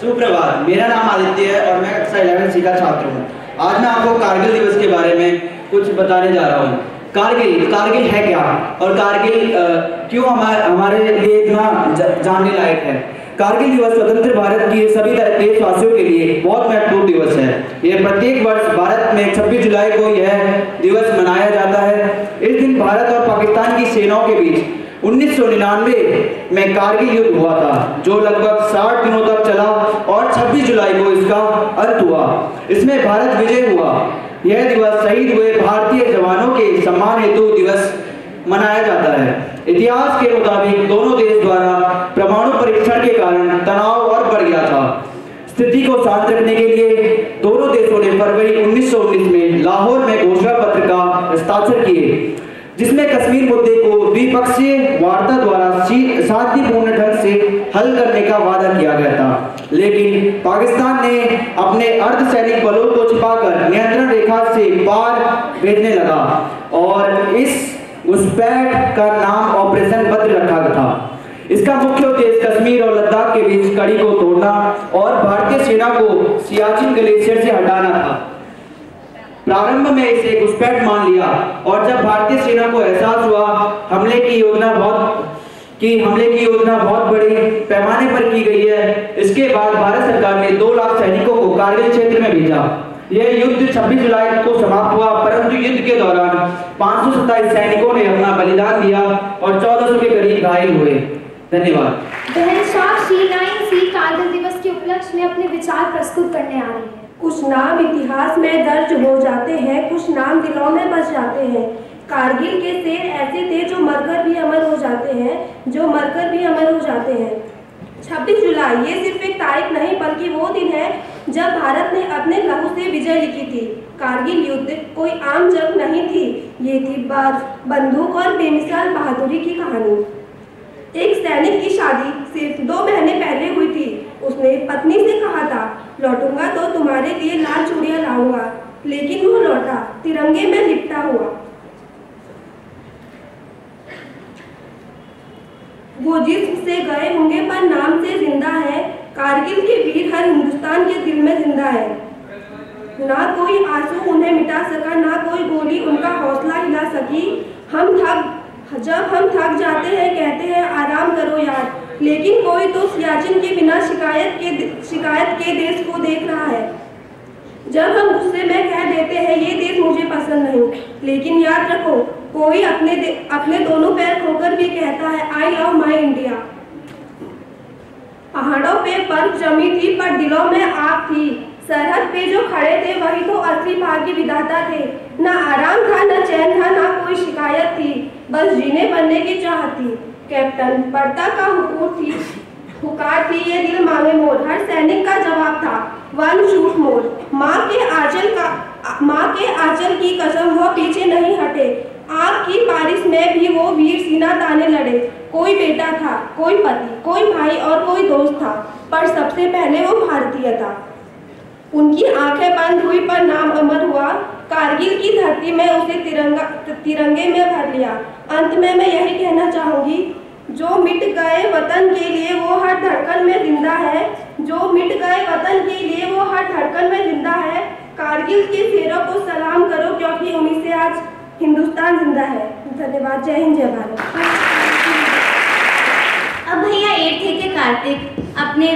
सुप्रभात, मेरा नाम आदित्य है और मैं कक्षा 11 सी का छात्र हूँ। आज मैं आपको कारगिल दिवस के बारे में कुछ बताने जा रहा हूँ। कारगिल है क्या और कारगिल क्यों हमारे लिए इतना जानने लायक है। कारगिल दिवस स्वतंत्र भारत के सभी देशवासियों के लिए बहुत महत्वपूर्ण दिवस है। यह प्रत्येक वर्ष भारत में 26 जुलाई को यह दिवस मनाया जाता है। इस दिन भारत और पाकिस्तान की सेनाओं के बीच 1999 में कारगिल युद्ध हुआ था, जो लगभग 60 दिनों तक चला और 26 जुलाई को इसका अंत हुआ। इसमें भारत विजय हुआ। यह दिवस शहीद हुए भारतीय जवानों के सम्मान हेतु दिवस मनाया जाता है। इतिहास के मुताबिक दोनों देश द्वारा परमाणु परीक्षण के कारण तनाव और बढ़ गया था। स्थिति को शांत रखने के लिए दोनों देशों ने फरवरी 1919 में लाहौर में घोषणा पत्र का हस्ताक्षर किए, जिसमें कश्मीर मुद्दे को द्विपक्षीय वार्ता द्वारा शांतिपूर्ण ढंग से हल करने का वादा किया गया था। लेकिन पाकिस्तान ने अपने अर्धसैनिक बलों को छिपाकर नियंत्रण रेखा से पार भेजने लगा और इस घुसपैठ का नाम ऑपरेशन बद्र रखा था। इसका मुख्य उद्देश्य कश्मीर और लद्दाख के बीच कड़ी को तोड़ना और भारतीय सेना को सियाचिन ग्लेशियर से हटाना था। प्रारंभ में इसे घुसपैठ मान लिया और जब भारतीय सेना को एहसास हुआ हमले की योजना बहुत बड़ी पैमाने पर की गई है, इसके बाद भारत सरकार ने 2 लाख सैनिकों को कारगिल क्षेत्र में भेजा। यह युद्ध 26 जुलाई को समाप्त हुआ, परंतु युद्ध के दौरान 527 सैनिकों ने अपना बलिदान दिया और 1400 के करीब घायल हुए। धन्यवाद। बहन C9C कारगिल दिवस के उपलक्ष्य में अपने विचार प्रस्तुत करने आ रही है। कुछ नाम इतिहास में दर्ज हो जाते हैं, कुछ नाम दिलों में बस जाते हैं। कारगिल के शेर ऐसे थे जो मरकर भी अमर हो जाते हैं, 26 जुलाई ये सिर्फ एक तारीख नहीं बल्कि वो दिन है जब भारत ने अपने लहू से विजय लिखी थी। कारगिल युद्ध कोई आम जंग नहीं थी, ये थी बंदूक और बेमिसाल बहादुरी की कहानी। एक सैनिक की शादी सिर्फ 2 महीने पहले हुई थी। उसने पत्नी से कहा था, लौटूंगा तो तुम्हारे लिए लाल चूड़ियां लाऊंगा, लेकिन वो लौटा तिरंगे में लिपटा हुआ। वो जिस्म से गए होंगे पर नाम से जिंदा है। कारगिल के वीर हर हिंदुस्तान के दिल में जिंदा है। ना कोई आंसू उन्हें मिटा सका, ना कोई गोली उनका हौसला हिला सकी। जब हम थक जाते हैं कहते हैं आराम करो यार, लेकिन कोई तो सियाचिन के बिना शिकायत के देश को देख रहा है। जब हम गुस्से में कह देते हैं ये देश मुझे पसंद नहीं, लेकिन याद रखो कोई अपने दोनों पैर खोकर भी कहता है आई लव माई इंडिया। पहाड़ों पे बर्फ जमी थी पर दिलों में आग थी। सरहद पे जो खड़े थे वही तो असली भाग्य विधाता थे। ना आराम था, ना चैन था, ना कोई शिकायत थी, बस जीने बनने की चाहत थी। कैप्टन बर्ता का हुकार थी ये दिल मांगे मोर। हर सैनिक का जवाब था वन शूट मोर। माँ के आंचल की कसम वो पीछे नहीं हटे। आग की बारिश में भी वो वीर सीना ताने लड़े। कोई बेटा था, कोई पति, कोई भाई और कोई दोस्त था, पर सबसे पहले वो भारतीय था। उनकी आंखें बंद हुई पर नाम अमर हुआ। कारगिल की धरती में उसे तिरंगे में भर लिया। अंत में मैं यही कहना चाहूंगी, जो मिट गए वतन के लिए वो हर धड़कन में जिंदा है। जो मिट गए वतन के लिए वो हर धड़कन में जिंदा है। कारगिल के शेरों को सलाम करो क्योंकि उन्हीं से आज हिंदुस्तान जिंदा है। धन्यवाद। जय हिंद, जय भारत। अब भैया 8th के कार्तिक अपने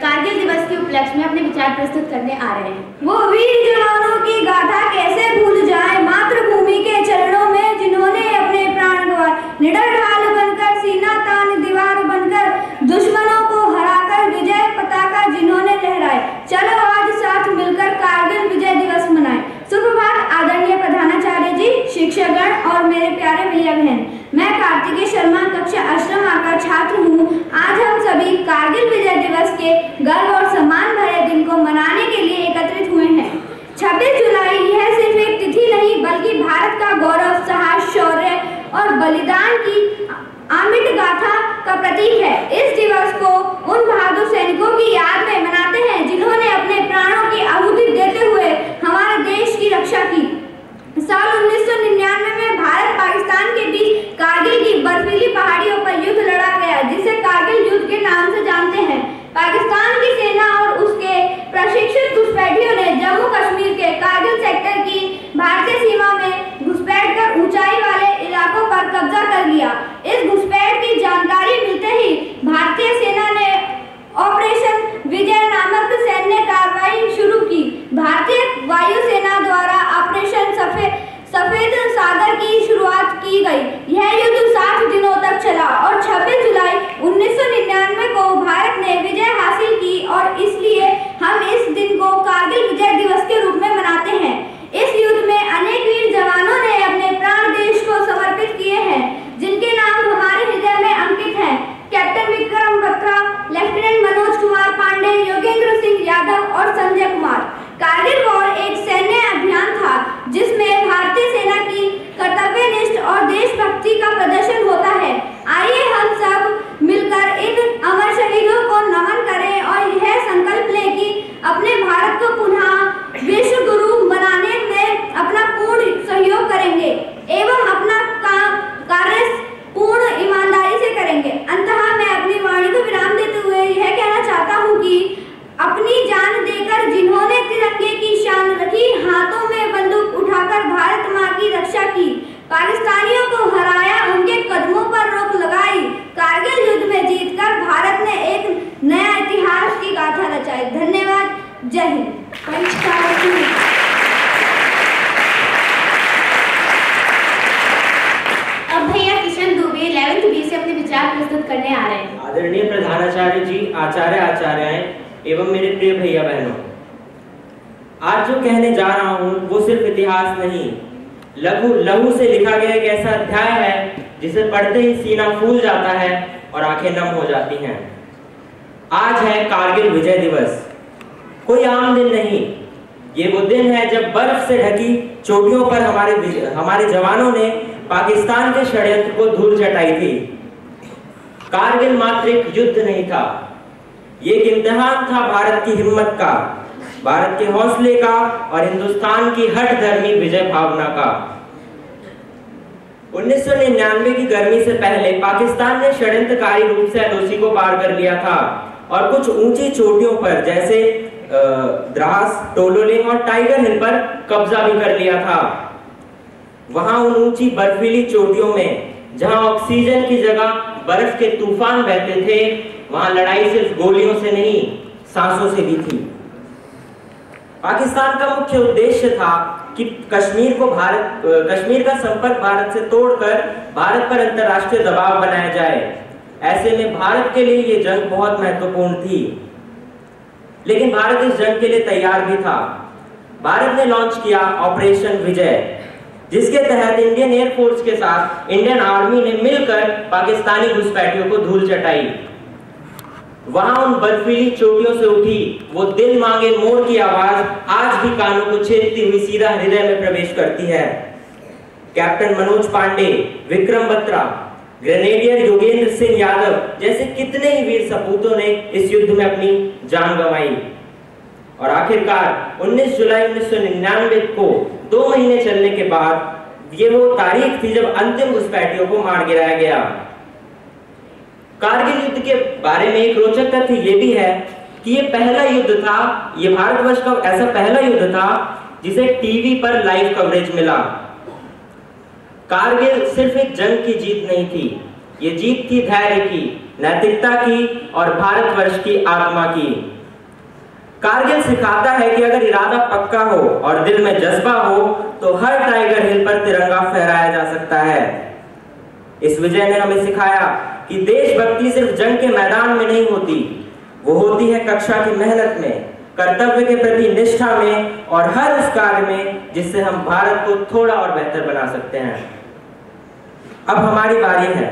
कारगिल दिवस के उपलक्ष्य में अपने विचार प्रस्तुत करने आ रहे हैं। वो वीर जवानों की गाथा कैसे भूल जाए, मातृभूमि के चरणों में जिन्होंने अपने प्राण गंवाए। निडर ढाल बनकर, सीना तान दीवार बनकर, दुश्मनों को हराकर विजय पताका जिन्होंने लहराए। चलो आज साथ मिलकर कारगिल विजय दिवस मनाएं। सुप्रभात आदरणीय प्रधानाचार्य जी, शिक्षकगण और मेरे प्यारे भैया बहन। मैं कार्तिकेय शर्मा कक्षा 8 का छात्र हूँ। आज हम सभी कारगिल विजय दिवस के गर्व और सम्मान भरे दिन को मनाने के लिए एकत्रित हुए हैं। 26 जुलाई यह सिर्फ एक तिथि नहीं बल्कि भारत का गौरव, साहस, शौर्य और बलिदान की अमिट गाथा का प्रतीक है। इस दिवस को उन बहादुर सैनिकों की याद में मनाते हैं जिन्होंने अपने प्राणों की आहुति देते हुए हमारे देश की रक्षा की। साल 1999 में भारत पाकिस्तान के बीच कारगिल की बर्फीली पहाड़ियों पर युद्ध लड़ा गया, जिसे कारगिल युद्ध के नाम से जानते हैं। पाकिस्तान की सेना और भारतीय वायुसेना द्वारा ऑपरेशन सफेद सागर की शुरुआत की गई। यह युद्ध 60 दिनों तक चला और 26 जुलाई 1999 को भारत ने विजय हासिल की और इसलिए हम इस दिन को कारगिल विजय दिवस के रूप में मनाते हैं। इस युद्ध में अनेक वीर जवानों ने अपने प्राण देश को समर्पित किए हैं, जिनके नाम हमारे हृदय में अंकित हैं। कैप्टन विक्रम बत्रा, लेफ्टिनेंट मनोज कुमार पांडे, योगेंद्र सिंह यादव और संजय कुमार। कारगिल वॉर एक सैन्य अभियान था जिसमें भारतीय सेना की कर्तव्यनिष्ठ और देशभक्ति का प्रदर्शन होता है। आइए हम सब मिलकर इन अमर शहीदों को नमन करें और यह संकल्प लें कि अपने भारत को पुनः विश्व गुरु बनाने में अपना पूर्ण सहयोग करेंगे एवं अपना कार्य पूर्ण ईमानदारी से करेंगे। अंततः मैं अपनी वाणी को विराम देते हुए यह कहना चाहता हूँ कि अपनी जान देकर जिन्होंने तिरंगे की शान रखी, हाथों में बंदूक उठाकर भारत माँ की रक्षा की, पाकिस्तानियों को हराया, उनके कदमों पर रोक लगाई, कारगिल युद्ध में जीतकर भारत ने एक नया इतिहास की गाथा रचाई। धन्यवाद। जय हिंद। अब भैया किशन दुबे 11th B से अपने विचार प्रस्तुत करने आ रहे हैं। आदरणीय प्रधानाचार्य जी, आचार्याएं एवं मेरे प्रिय भैया बहनों, आज जो कहने जा रहा हूँ वो सिर्फ इतिहास नहीं, लहू से लिखा गया एक ऐसा अध्याय है जिसे पढ़ते ही सीना फूल जाता है और आंखें नम हो जाती हैं। आज है कारगिल विजय दिवस। कोई आम दिन नहीं, ये वो दिन है जब बर्फ से ढकी चोटियों पर हमारे जवानों ने पाकिस्तान के षड्यंत्र को धूल चटाई थी। कारगिल मात्र एक युद्ध नहीं था, ये एक इम्तिहान था भारत की हिम्मत का, भारत के हौसले का और हिंदुस्तान की हठ धर्मी विजय भावना का। 1999 की गर्मी से पहले पाकिस्तान ने षड्यंत्रकारी रूप से एलओसी को पार कर लिया था और कुछ ऊंची चोटियों पर जैसे द्रास, टोलोलिंग और टाइगर हिल पर कब्जा भी कर लिया था। वहां उन ऊंची बर्फीली चोटियों में जहां ऑक्सीजन की जगह बर्फ के तूफान बहते थे, वहां लड़ाई सिर्फ गोलियों से नहीं, सांसों से भी थी। पाकिस्तान का मुख्य उद्देश्य था कि कश्मीर का संपर्क भारत से तोड़कर भारत पर अंतर्राष्ट्रीय दबाव बनाया जाए। ऐसे में भारत के लिए ये जंग बहुत महत्वपूर्ण थी, लेकिन भारत इस जंग के लिए तैयार भी था। भारत ने लॉन्च किया ऑपरेशन विजय, जिसके तहत इंडियन एयरफोर्स के साथ इंडियन आर्मी ने मिलकर पाकिस्तानी घुसपैठियों को धूल चटाई। वहां उन बर्फीली चोटियों से उठी वो दिल मांगे मोर की आवाज आज भी कानों को छेदती हुई सीधा हृदय में प्रवेश करती है। कैप्टन मनोज पांडे, विक्रम बत्रा, ग्रेनेडियर योगेंद्र सिंह यादव जैसे कितने ही वीर सपूतों ने इस युद्ध में अपनी जान गंवाई। और आखिरकार 19 जुलाई 1999 को 2 महीने चलने के बाद ये वो तारीख थी जब अंतिम घुसपैठियों को मार गिराया गया। कारगिल युद्ध के बारे में एक रोचक तथ्य ये भी है कि ये पहला युद्ध था, ये भारतवर्ष का ऐसा पहला युद्ध था जिसे टीवी पर लाइव कवरेज मिला। कारगिल सिर्फ एक जंग की जीत नहीं थी, ये जीत थी धैर्य की, नैतिकता की और भारतवर्ष की आत्मा की। कारगिल सिखाता है कि अगर इरादा पक्का हो और दिल में जज्बा हो तो हर टाइगर हिल पर तिरंगा फहराया जा सकता है। इस विजय ने हमें सिखाया कि देशभक्ति सिर्फ जंग के मैदान में नहीं होती, वो होती है कक्षा की मेहनत में, कर्तव्य के प्रति निष्ठा में और हर उस कार्य में जिससे हम भारत को थोड़ा और बेहतर बना सकते हैं। अब हमारी बारी है,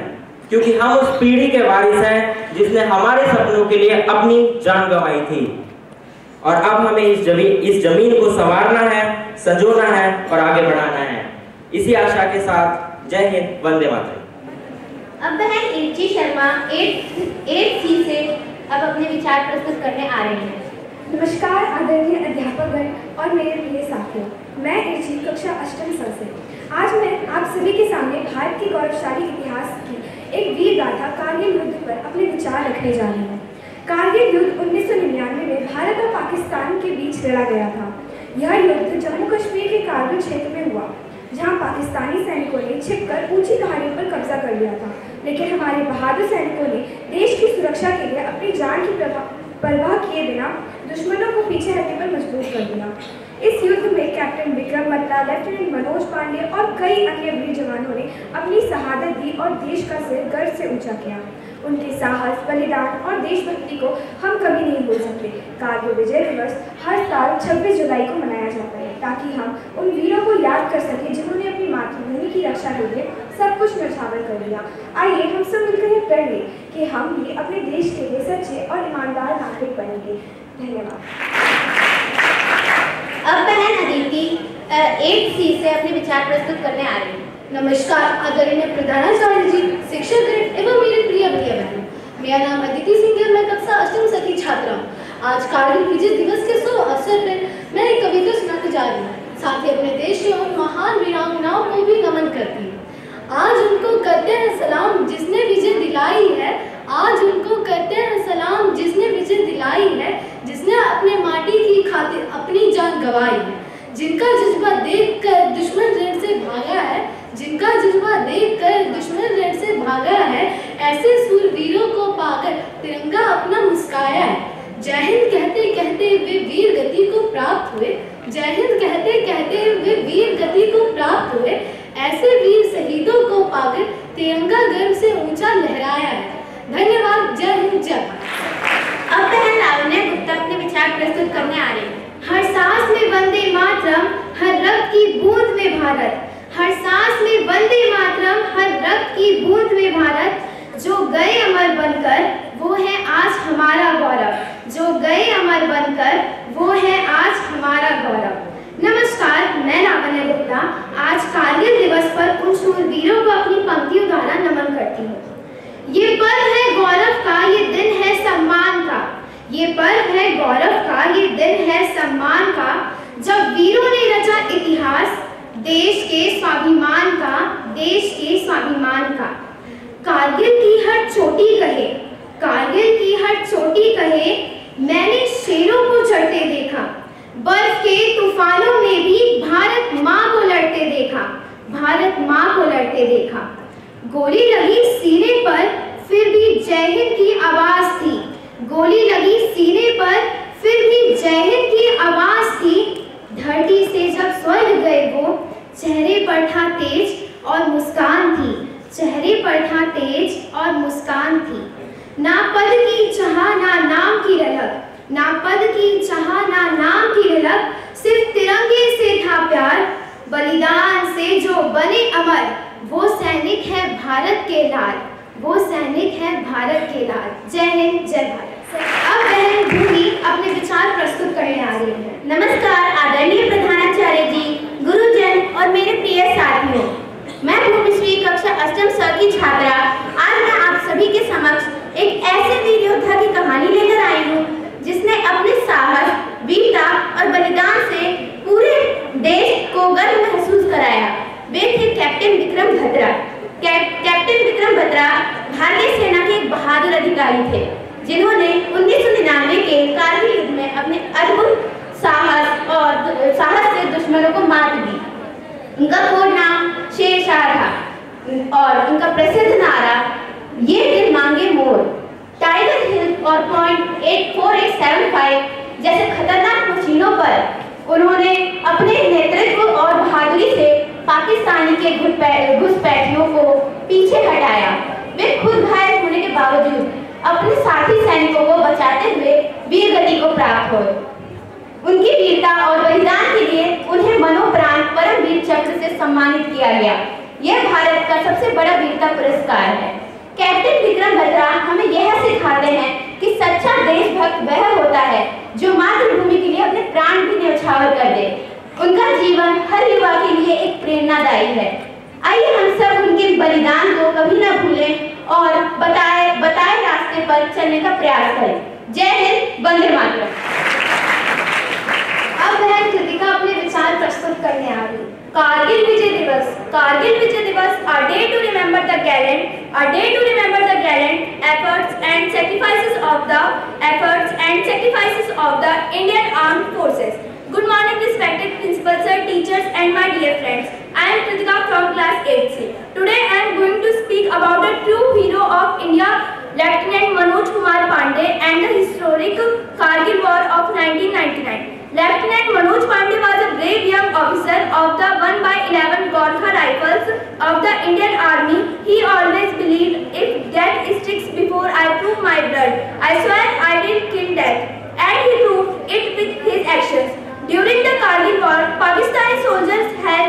क्योंकि हम उस पीढ़ी के वारिस हैं जिसने हमारे सपनों के लिए अपनी जान गंवाई थी। और अब हमें इस जमीन को संवारना है, संजोना है और आगे बढ़ाना है। इसी आशा के साथ जय हिंद, वंदे मातरम। अब बहन इर्ची शर्मा 8C से अब अपने विचार प्रस्तुत करने आ रहे हैं। नमस्कार आदरणीय अध्यापकगण और मेरे प्रिय साथियों, मैं इर्ची कक्षा 8वीं से। आज मैं आप सभी के सामने भारत के गौरवशाली इतिहास की एक वीर गाथा कारगिल युद्ध पर अपने विचार रखने जा रही हूँ। कारगिल युद्ध 1999 में भारत और पाकिस्तान के बीच लड़ा गया था। यह युद्ध जम्मू कश्मीर के कारगिल क्षेत्र में हुआ, जहां पाकिस्तानी सैनिकों ने छिपकर ऊंची पहाड़ियों पर कब्जा कर लिया था। लेकिन हमारे बहादुर सैनिकों ने देश की सुरक्षा के लिए अपनी जान की परवाह किए बिना दुश्मनों को पीछे हटने पर मजबूर कर दिया। इस युद्ध में कैप्टन विक्रम बत्रा, लेफ्टिनेंट मनोज पांडे और कई अन्य वीर जवानों ने अपनी शहादत दी और देश का सिर गर्व से ऊंचा किया। उनके साहस, बलिदान और देशभक्ति को हम कभी नहीं भूल सकते। कारगिल विजय दिवस हर साल 26 जुलाई को मनाया जाता है ताकि हम उन वीरों को याद कर सकें जिन्होंने अपनी मातृभूमि की रक्षा के लिए सब कुछ न्यौछावर कर दिया। आइए हम सब मिलकर ये प्रण लें कि हम भी अपने देश के लिए सच्चे और ईमानदार नागरिक बनेंगे। धन्यवाद। अब बहन अदिति 8C से अपने विचार प्रस्तुत करने आ रही है। नमस्कार आदरणीय प्रधानाचार्य जी, शिक्षकगण एवं मेरे प्रिय बहनों। मेरा नाम अदिति सिंह है, मैं कक्षा 8वीं से की छात्रा हूँ। आज कारगिल विजय दिवस के शुभ अवसर पर मैं एक कविता सुनाने जा रही हूँ। साथ ही अपने देश के उन महान वीरांगनाओं को भी नमन करती हूँ। आज उनको करते हैं सलाम जिसने विजय दिलाई है, आज उनको करते हैं सलाम जिसने विजय दिलाई है, जिसने अपने माटी की खातिर अपनी जान गंवाई है, जिनका जज्बा देखकर दुश्मन रण से भागा है, जिनका जज्बा देखकर दुश्मन रण से भागा है, ऐसे सूरवीरों को पाकर तिरंगा अपना मुस्काया है। जय हिंद कहते कहते वे वीर गति को प्राप्त हुए, जय हिंद कहते कहते वे वीर गति को प्राप्त हुए, ऐसे वीर शहीदों को पाकर तिरंगा गर्व से ऊंचा लहराया है। धन्यवाद। जय हिंद, जय भारत। अब बहन लावण्य गुप्ता अपने विचार प्रस्तुत करने आ रही है। हर सांस में वंदे मातरम, हर रक्त की बूंद में भारत, हर सांस में वंदे मातरम, हर रक्त की बूंद में भारत, जो गए अमर बनकर वो है आज हमारा गौरव, जो गए अमर बनकर वो है आज हमारा गौरव। नमस्कार, मैं लावण्य गुप्ता आज कारगिल दिवस पर उन शूरवीरों को अपनी पंक्तियों द्वारा नमन करती हूँ। ये पर्व है गौरव का, ये दिन है सम्मान का, ये पर्व है गौरव का, ये दिन है सम्मान का, जब वीरों ने रचा इतिहास देश के स्वाभिमान का, देश के स्वाभिमान का। कारगिल की हर चोटी कहे, कारगिल की हर चोटी कहे, मैंने शेरों को चढ़ते देखा, बर्फ के तूफानों में भी भारत माँ को लड़ते देखा, भारत माँ को लड़ते देखा। गोली लगी सीने पर फिर भी जय हिंद की आवाज थी, गोली लगी सीने पर फिर भी जय हिंद की आवाज थी। धरती से जब स्वर्ग गए वो चेहरे पर था तेज और मुस्कान थी, चेहरे पर था तेज और मुस्कान थी। ना पद की चाह ना नाम की ललक, ना पद की चाह ना नाम की ललक, सिर्फ तिरंगे से था प्यार, बलिदान से जो बने अमर, वो सैनिक है भारत के लाल, वो सैनिक है भारत के लाल। जय हिंद, जय भारत। अब बहन भूमि अपने विचार प्रस्तुत करने आ रही है। नमस्कार आदरणीय प्रधानाचार्य जी, गुरुजन और मेरे प्रिय साथियों, मैं भूमिश्री कक्षा 8वीं स की छात्रा आज मैं आप सभी के समक्ष एक ऐसे वीर योद्धा की कहानी लेकर आई हूँ जिसने अपने साहस, वीरता और बलिदान से पूरे देश को गर्व महसूस कराया। वे थे कैप्टन विक्रम बत्रा। कैप्टन विक्रम बत्रा भारतीय सेना के एक बहादुर अधिकारी थे जिन्होंने 1999 के कारगिल युद्ध में अपने अद्भुत साहस से दुश्मनों को मात दी। उनका कोड नाम शेरशाह था और उनका प्रसिद्ध नारा ये दिल मांगे मोर, टाइगर हिल और .4875 जैसे खतरनाक मशीनों पर उन्होंने अपने नेतृत्व और बहादुरी से पाकिस्तानी के घुसपैठियों को पीछे हटाया। वे खुद घायल होने के बावजूद अपने साथी सैनिकों को बचाते हुए वीर गति को प्राप्त हुए। उनकी वीरता और बलिदान के लिए उन्हें मनोप्राण परमवीर चक्र से सम्मानित किया गया। यह भारत का सबसे बड़ा वीरता पुरस्कार है। कैप्टन विक्रम बत्रा हमें यह सिखाते हैं कि सच्चा देशभक्त वह होता है जो मातृभूमि के लिए अपने प्राण भी न्यौछावर कर दे। उनका जीवन हर युवा के लिए एक प्रेरणादायी है। आइए हम सब उनके बलिदान को कभी न भूलें और बताए रास्ते पर चलने का प्रयास करें। जय हिंद, वंदे मातरम। अब बहन कृतिका अपने विचार प्रस्तुत करने आ रही। कारगिल विजय दिवस, कारगिल विजय दिवस, a day to remember the gallant, a day to remember the gallant efforts and sacrifices of the Indian Armed Forces. Good morning, respected principal sir, teachers, and my dear friends. I am Kritika from class 8C. Today I am going to speak about the true hero of India, Lieutenant Manoj Kumar Pandey, and the historic Lieutenant Manoj Pandey was a brave young officer of the 1/11 Gorkha Rifles of the Indian Army. He always believed, if death sticks before I prove my blood, I swear I will kill death. And he proved it with his actions. During the Kargil War, Pakistani soldiers had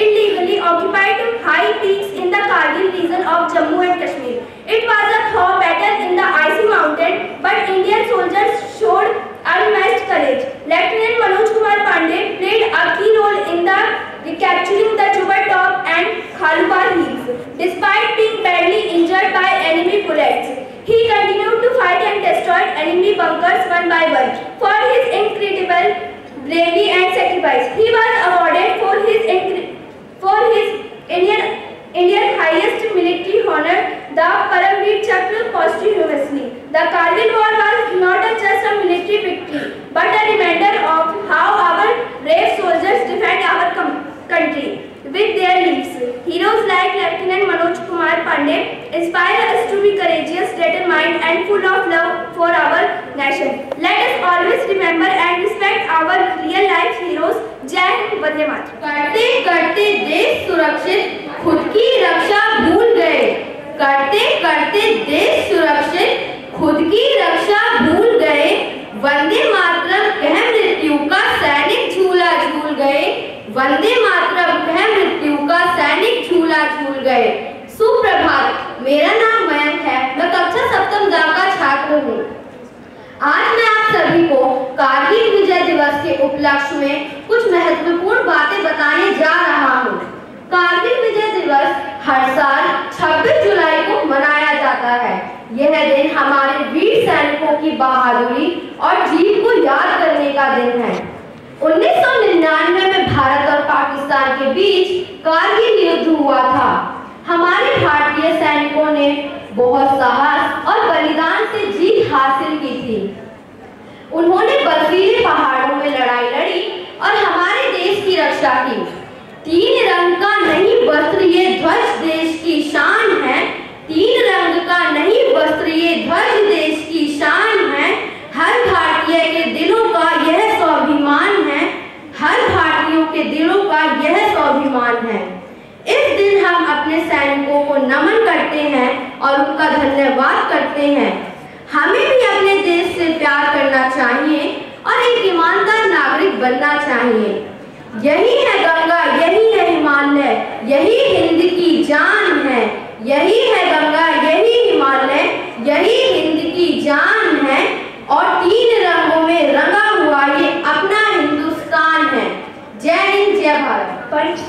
illegally occupied high peaks in the Kargil region of Jammu and Kashmir. It was a tough battle in the icy mountain, but Indian soldiers showed unmatched courage. Lieutenant Manoj Kumar Pandey played a key role in the recapturing the Chubar Top and Khalubar hills. Despite being badly injured by enemy bullets, he continued to fight and destroyed enemy bunkers one by one. For his incredible bravery and sacrifice, he was awarded for his Indian highest military honor, the Paramveer Chakra, posthumously. The Kargil War was not just a military victory, but a reminder of how our brave soldiers defend our country with their lives. Heroes like Lieutenant Manoj Kumar Pandey inspire us to be courageous, determined, and full of love for our nation. Let us always remember and respect our real life heroes. जय हिंद, वंदे मातरम। करते करते देश सुरक्षित, खुद की रक्षा भूल गए। करते करते देश सुरक्षित, खुद की रक्षा भूल गए। वंदे मातरम कह मृत्यु का सैनिक झूला झूल गए। वंदे मातरम कह मृत्यु का सैनिक झूला झूल गए। सुप्रभात, मेरा नाम मयंक है, मैं कक्षा 7वीं का छात्र हूँ। आज मैं आप सभी को कारगिल विजय दिवस के उपलक्ष्य में कुछ महत्वपूर्ण बातें बताने जा रहा हूँ। कारगिल विजय दिवस हर साल 26 जुलाई को मनाया जाता है। यह दिन हमारे वीर सैनिकों की बहादुरी और जीत को याद करने का दिन है। 1999 में भारत और पाकिस्तान के बीच कारगिल युद्ध हुआ था। हमारे भारतीय सैनिकों ने बहुत साहस और बलिदान से जीत हासिल की थी। उन्होंने बर्फीले पहाड़ों में लड़ाई लड़ी और हमारे देश की रक्षा की। 3 रंग का नहीं वस्त्र ये ध्वज देश की शान है। 3 रंग का नहीं वस्त्र ये ध्वज देश की शान है। हर भारतीय के दिलों का यह स्वाभिमान है। हर भारतीयों के दिलों का यह स्वाभिमान है। इस दिन हम अपने सैनिकों को नमन करते हैं और उनका धन्यवाद करते हैं। हमें भी अपने देश से प्यार करना चाहिए और एक ईमानदार नागरिक बनना चाहिए। यही है गंगा, यही है हिमालय, यही हिंद की जान है। यही है गंगा, यही हिमालय, यही हिंद की जान है। और 3 रंगों में रंगा हुआ ये अपना हिंदुस्तान है। जय हिंद, जय भारत। पंच